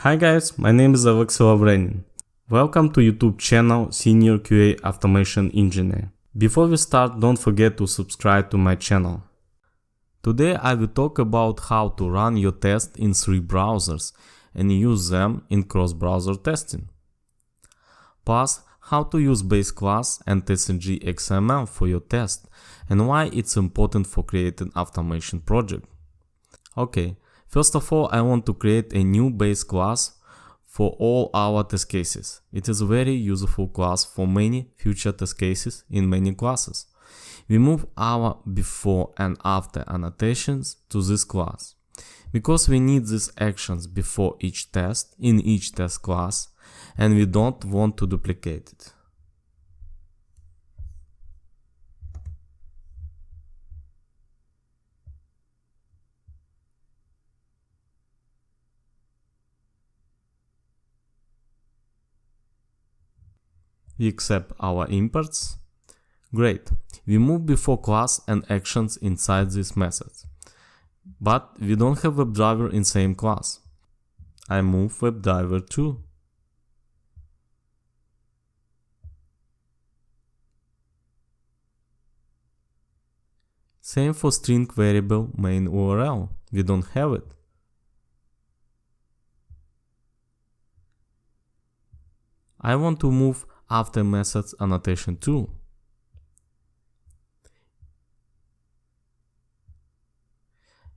Hi guys, my name is Alexey Lavrenin. Welcome to YouTube channel Senior QA Automation Engineer. Before we start, don't forget to subscribe to my channel. Today I will talk about how to run your test in 3 browsers and use them in cross-browser testing. Plus, how to use base class and TestNG XML for your test and why it's important for creating automation project. Okay. First of all, I want to create a new base class for all our test cases. It is a very useful class for many future test cases in many classes. We move our before and after annotations to this class, because we need these actions before each test in each test class, and we don't want to duplicate it. We accept our imports. Great. We move before class and actions inside these methods. But we don't have WebDriver in same class. I move WebDriver too. Same for string variable main URL. We don't have it. I want to move after methods annotation too.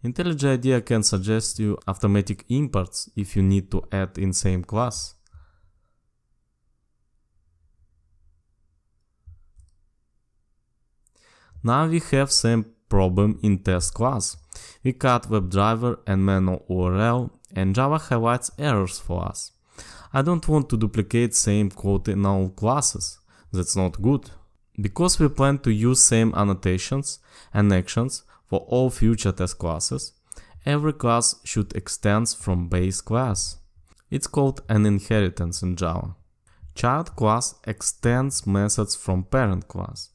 IntelliJ IDEA can suggest you automatic imports if you need to add in same class. Now we have same problem in test class. We cut WebDriver and manual URL, and Java highlights errors for us. I don't want to duplicate same code in all classes. That's not good. Because we plan to use same annotations and actions for all future test classes, every class should extend from base class. It's called an inheritance in Java. Child class extends methods from parent class.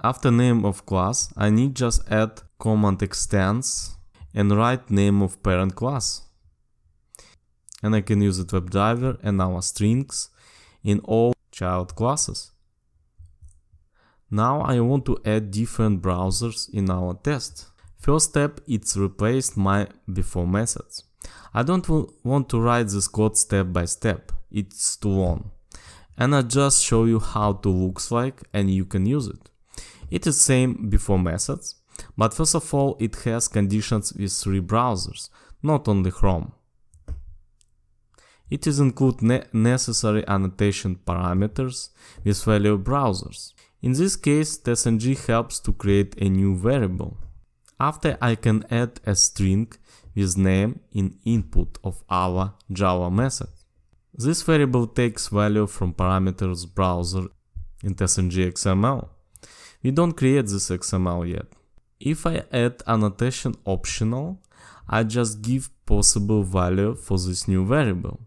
After name of class, I need just add command extends and write name of parent class. And I can use it WebDriver and our strings in all child classes. Now I want to add different browsers in our test. First step is replace my before methods. I don't want to write this code step by step, it's too long. And I just show you how it looks like and you can use it. It is same before methods, but first of all it has conditions with 3 browsers, not only Chrome. It is include necessary annotation parameters with value browsers. In this case, TestNG helps to create a new variable. After I can add a string with name in input of our Java method. This variable takes value from parameters browser in TestNG XML. We don't create this XML yet. If I add annotation optional, I just give possible value for this new variable.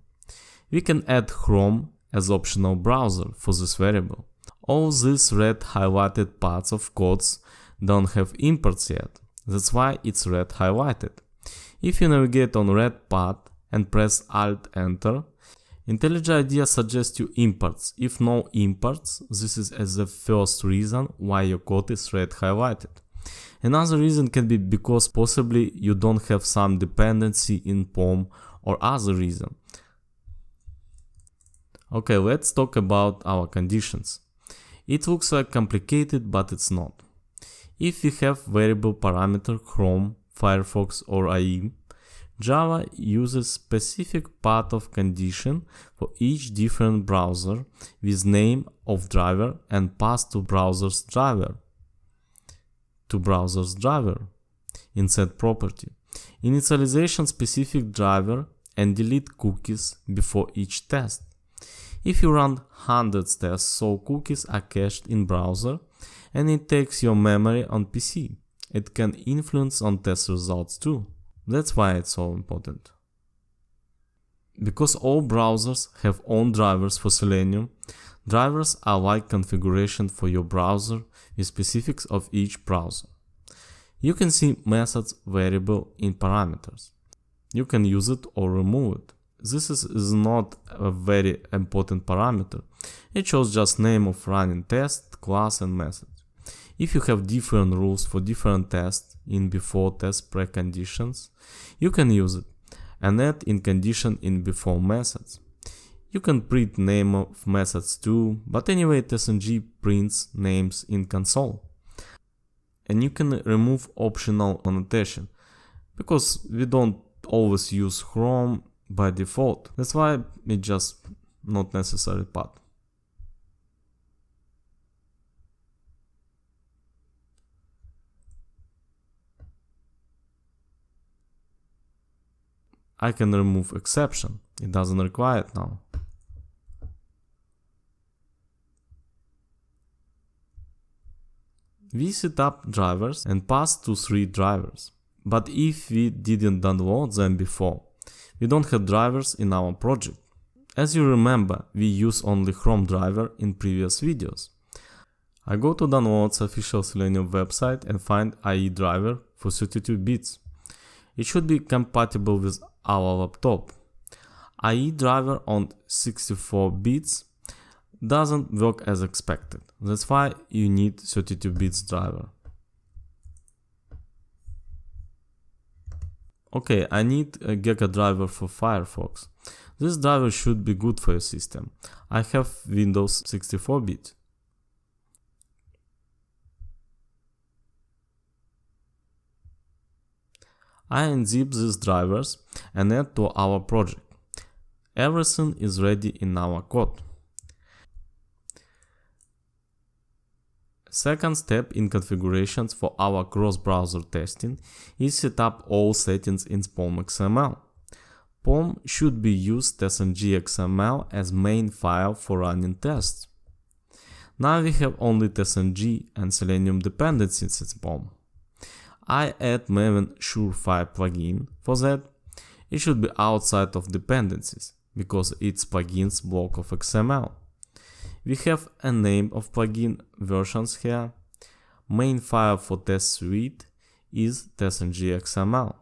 We can add Chrome as optional browser for this variable. All these red highlighted parts of codes don't have imports yet. That's why it's red highlighted. If you navigate on red part and press Alt-Enter, IntelliJ IDEA suggests you imports. If no imports, this is as the first reason why your code is red highlighted. Another reason can be because possibly you don't have some dependency in POM or other reason. Okay, let's talk about our conditions. It looks like complicated, but it's not. If we have variable parameter Chrome, Firefox or IE, Java uses specific part of condition for each different browser with name of driver and pass to browser's driver in set property. Initialization specific driver and delete cookies before each test. If you run hundreds tests, so cookies are cached in browser and it takes your memory on PC. It can influence on test results too. That's why it's so important. Because all browsers have own drivers for Selenium, drivers are like configuration for your browser with specifics of each browser. You can see methods variable in parameters. You can use it or remove it. this is not a very important parameter. It shows just name of running test, class and method. If you have different rules for different tests in before test preconditions, you can use it and add in condition in before methods. You can print name of methods too, but anyway TestNG prints names in console. And you can remove optional annotation, because we don't always use Chrome by default. That's why it's just not necessary part. I can remove exception. It doesn't require it now. We set up drivers and pass to 3 drivers. But if we didn't download them before, we don't have drivers in our project. As you remember, we use only Chrome driver in previous videos. I go to Downloads official Selenium website and find IE driver for 32 bits. It should be compatible with our laptop. IE driver on 64 bits doesn't work as expected. That's why you need 32 bits driver. Okay, I need a Gecko driver for Firefox. This driver should be good for your system. I have Windows 64-bit. I unzip these drivers and add to our project. Everything is ready in our code. Second step in configurations for our cross-browser testing is set up all settings in POM.xml. POM should be used TestNG XML as main file for running tests. Now we have only TestNG and Selenium dependencies in POM. I add Maven Surefire plugin for that. It should be outside of dependencies, because it's plugin's block of XML. We have a name of plugin versions here. Main file for test suite is TestNG XML.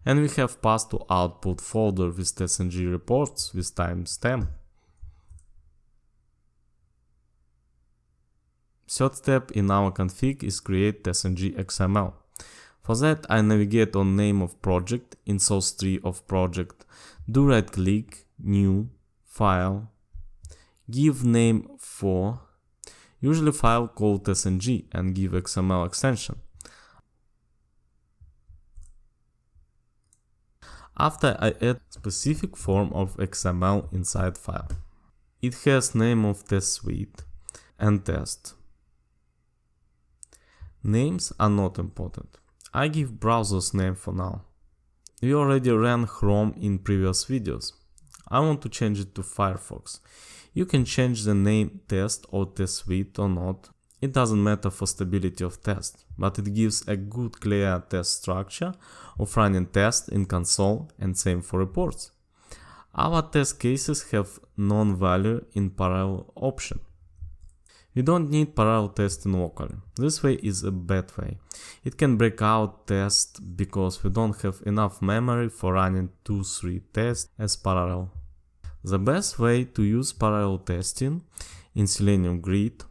And we have passed to output folder with TestNG reports with timestamp. Third step in our config is create TestNG XML. For that I navigate on name of project in source tree of project, do right click, new, file, give name for, usually file called TestNG, and give XML extension. After I add specific form of XML inside file. It has name of test suite and test. Names are not important. I give browser's name for now. We already ran Chrome in previous videos. I want to change it to Firefox. You can change the name test or test suite or not. It doesn't matter for stability of test, but it gives a good clear test structure of running tests in console, and same for reports. Our test cases have non-value in parallel option. We don't need parallel testing locally. This way is a bad way. It can break out tests because we don't have enough memory for running 2-3 tests as parallel. The best way to use parallel testing in Selenium Grid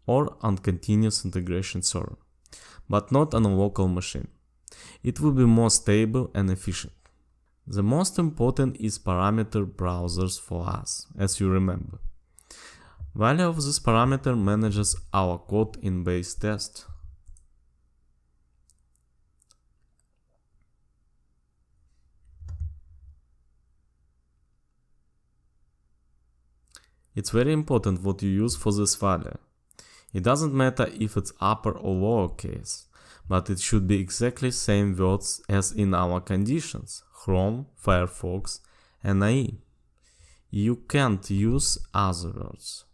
or on continuous integration server, but not on a local machine. It will be more stable and efficient. The most important is parameter browsers for us, as you remember. Value of this parameter manages our code in base test. It's very important what you use for this value. It doesn't matter if it's upper or lowercase, but it should be exactly same words as in our conditions, Chrome, Firefox and IE. You can't use other words.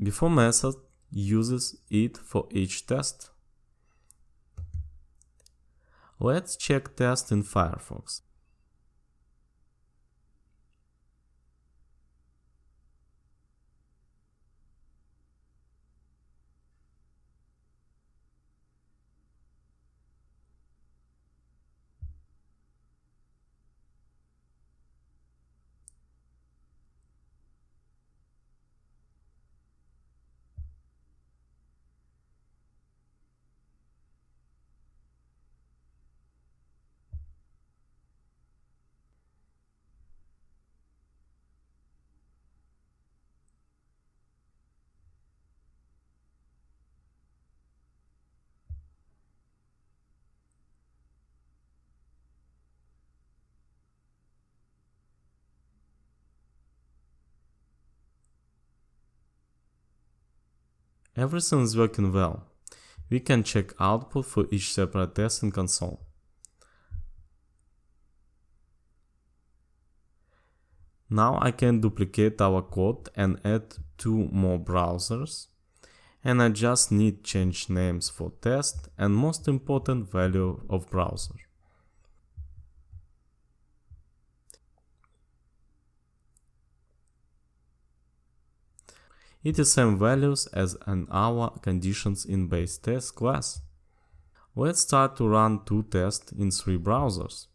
Before method uses it for each test. Let's check test in Firefox. Everything is working well. We can check output for each separate test in console. Now I can duplicate our code and add 2 more browsers. And I just need change names for test and most important value of browser. It is same values as in our conditions in base test class. Let's start to run 2 tests in 3 browsers.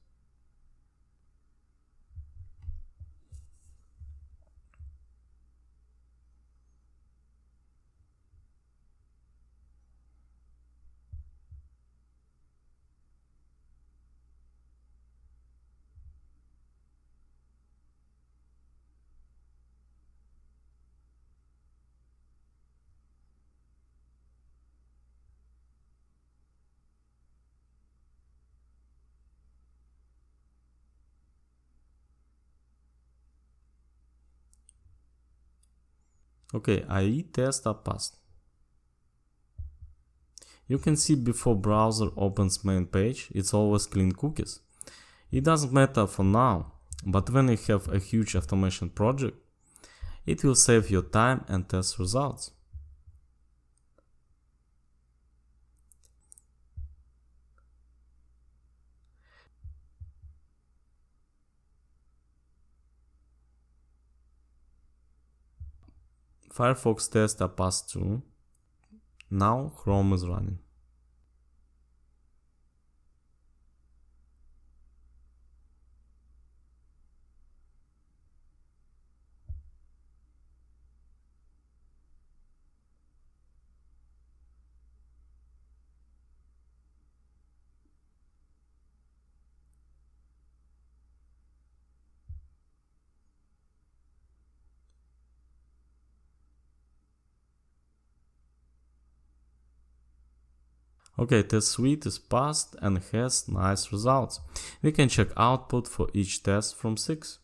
Okay, IE tests are passed. You can see before browser opens main page, it's always clean cookies. It doesn't matter for now, but when you have a huge automation project, it will save your time and test results. Firefox tests are passed through. Now Chrome is running. Okay, test suite is passed and has nice results. We can check output for each test from 6.